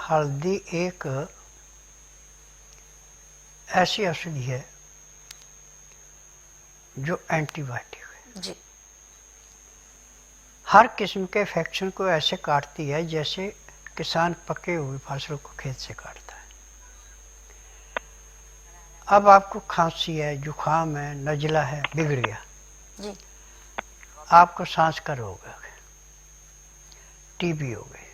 हल्दी एक ऐसी औषधि है जो एंटीबायोटिक है जी। हर किस्म के इन्फेक्शन को ऐसे काटती है जैसे किसान पके हुए फसलों को खेत से काटता है। अब आपको खांसी है, जुखाम है, नजला है, बिगड़ गया, जी। आपको सांस का रोग है, टीबी हो गई,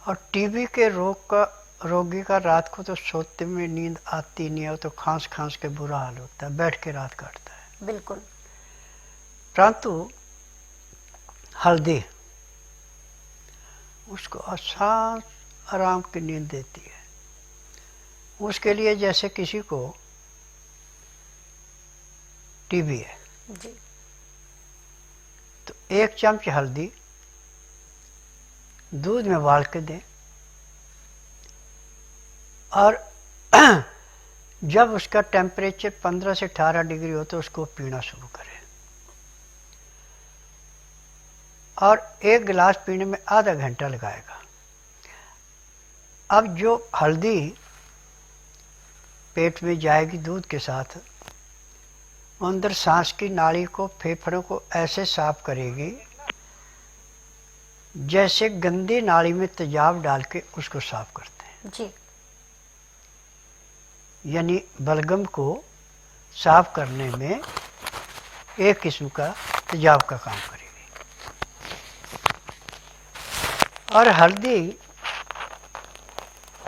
और टीबी के रोगी का रात को तो सोते में नींद आती नहीं है, तो खांस खांस के बुरा हाल होता है, बैठ के रात काटता है। बिल्कुल। परंतु हल्दी उसको आसान आराम की नींद देती है। उसके लिए जैसे किसी को टीबी है जी। तो 1 चम्मच हल्दी दूध में उबाल के दें, और जब उसका टेम्परेचर 15 से 18 डिग्री हो तो उसको पीना शुरू करें, और 1 गिलास पीने में आधा घंटा लगाएगा। अब जो हल्दी पेट में जाएगी दूध के साथ, अंदर सांस की नाली को, फेफड़ों को ऐसे साफ करेगी जैसे गंदी नाली में तेजाब डाल के उसको साफ करते हैं। जी। यानी बलगम को साफ करने में एक किस्म का तेजाब का काम करेगी। और हल्दी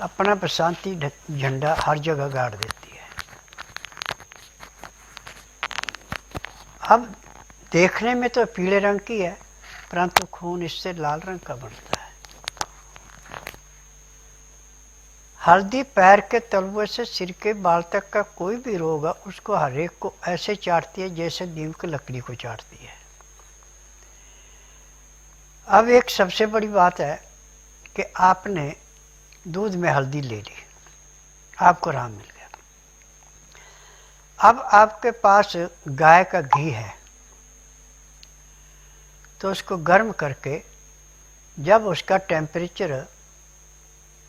अपना बसंती झंडा हर जगह गाड़ देती है। अब देखने में तो पीले रंग की है, परंतु खून इससे लाल रंग का बनता है। हल्दी पैर के तलवे से सिर के बाल तक का कोई भी रोग है उसको हर एक को ऐसे चाटती है जैसे नीम की लकड़ी को चाटती है। अब एक सबसे बड़ी बात है कि आपने दूध में हल्दी ले ली, आपको आराम मिल गया। अब आपके पास गाय का घी है तो उसको गर्म करके, जब उसका टेम्परेचर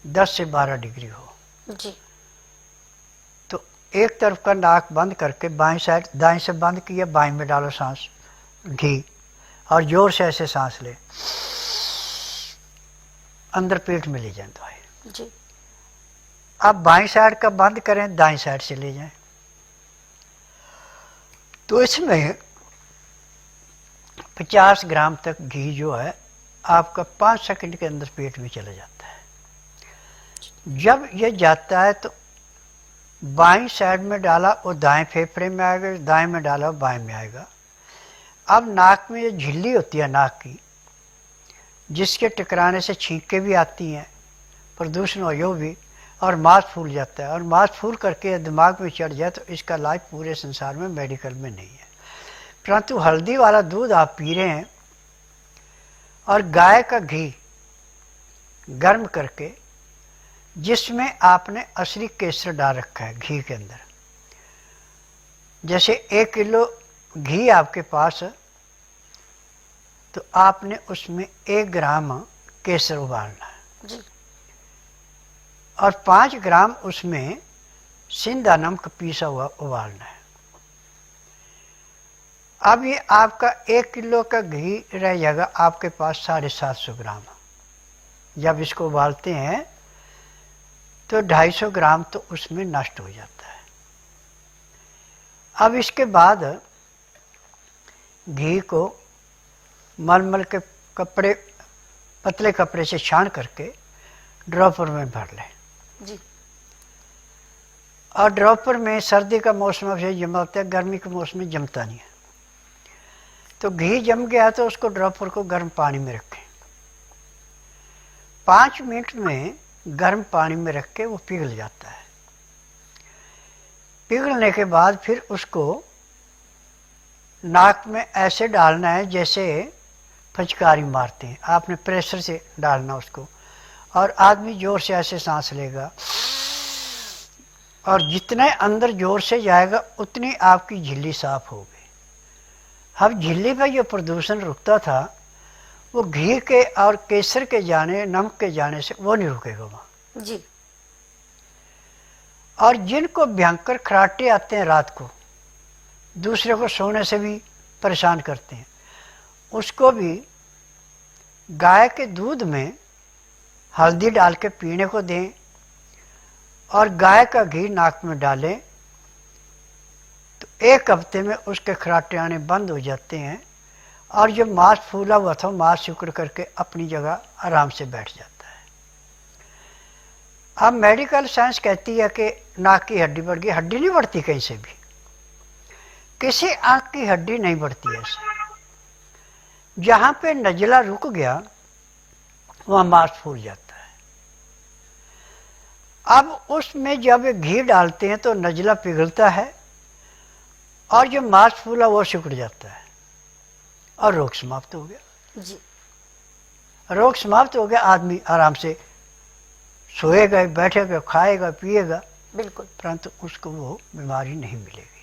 10 से 12 डिग्री हो जी। तो एक तरफ का नाक बंद करके बाएं साइड, दाएं से बंद किया, बाएं में डालो सांस घी, और जोर से ऐसे सांस ले, अंदर पेट में ले जाए दवाई। जी। अब बाएं साइड का बंद करें, दाएं साइड से ले जाएं, तो इसमें 50 ग्राम तक घी जो है आपका 5 सेकंड के अंदर पेट में चला जाता है। जब ये जाता है तो बाईं साइड में डाला वो दाएं फेफड़े में आएगा, दाएं में डाला वो बाएं में आएगा। अब नाक में ये झिल्ली होती है नाक की, जिसके टकराने से छींकें भी आती हैं, प्रदूषण हो भी, और मांस फूल जाता है, और मांस फूल करके दिमाग में चढ़ जाए तो इसका इलाज पूरे संसार में मेडिकल में नहीं है। परंतु हल्दी वाला दूध आप पी रहे हैं और गाय का घी गर्म करके, जिसमें आपने असली केसर डाल रखा है घी के अंदर, जैसे 1 किलो घी आपके पास है तो आपने उसमें 1 ग्राम केसर उबालना है जी। और 5 ग्राम उसमें सिंधा नमक पीसा हुआ उबालना है। अब ये आपका 1 किलो का घी रह जाएगा आपके पास 750 ग्राम। जब इसको उबालते हैं तो 250 ग्राम तो उसमें नष्ट हो जाता है। अब इसके बाद घी को मलमल के कपड़े, पतले कपड़े से छान करके ड्रॉपर में भर लें। जी। और ड्रॉपर में सर्दी का मौसम से जमता है, गर्मी के मौसम में जमता नहीं है। तो घी जम गया तो उसको ड्रॉपर को गर्म पानी में रखें, 5 मिनट में गर्म पानी में रख के वो पिघल जाता है। पिघलने के बाद फिर उसको नाक में ऐसे डालना है जैसे फचकारी मारते हैं, आपने प्रेशर से डालना उसको, और आदमी जोर से ऐसे सांस लेगा, और जितने अंदर जोर से जाएगा उतनी आपकी झिल्ली साफ होगी। अब झिल्ली पर जो प्रदूषण रुकता था वो घी के और केसर के जाने, नमक के जाने से वो नहीं रुकेगा वहाँ जी। और जिनको भयंकर खराटे आते हैं रात को, दूसरे को सोने से भी परेशान करते हैं, उसको भी गाय के दूध में हल्दी डाल के पीने को दें और गाय का घी नाक में डालें तो 1 हफ्ते में उसके खराटे आने बंद हो जाते हैं और जो मांस फूला हुआ था मांस सिकुड़ करके अपनी जगह आराम से बैठ जाता है। अब मेडिकल साइंस कहती है कि नाक की हड्डी बढ़ गई, हड्डी नहीं बढ़ती कहीं से भी, किसी आंख की हड्डी नहीं बढ़ती ऐसे। जहाँ पे नजला रुक गया वहाँ मांस फूल जाता है। अब उसमें जब घी डालते हैं तो नजला पिघलता है और जो मांस फूला वो सिकुड़ जाता है और रोग समाप्त हो गया। जी। रोग समाप्त हो गया, आदमी आराम से सोएगा, बैठेगा, खाएगा, पिएगा, बिल्कुल। परंतु उसको वो बीमारी नहीं मिलेगी।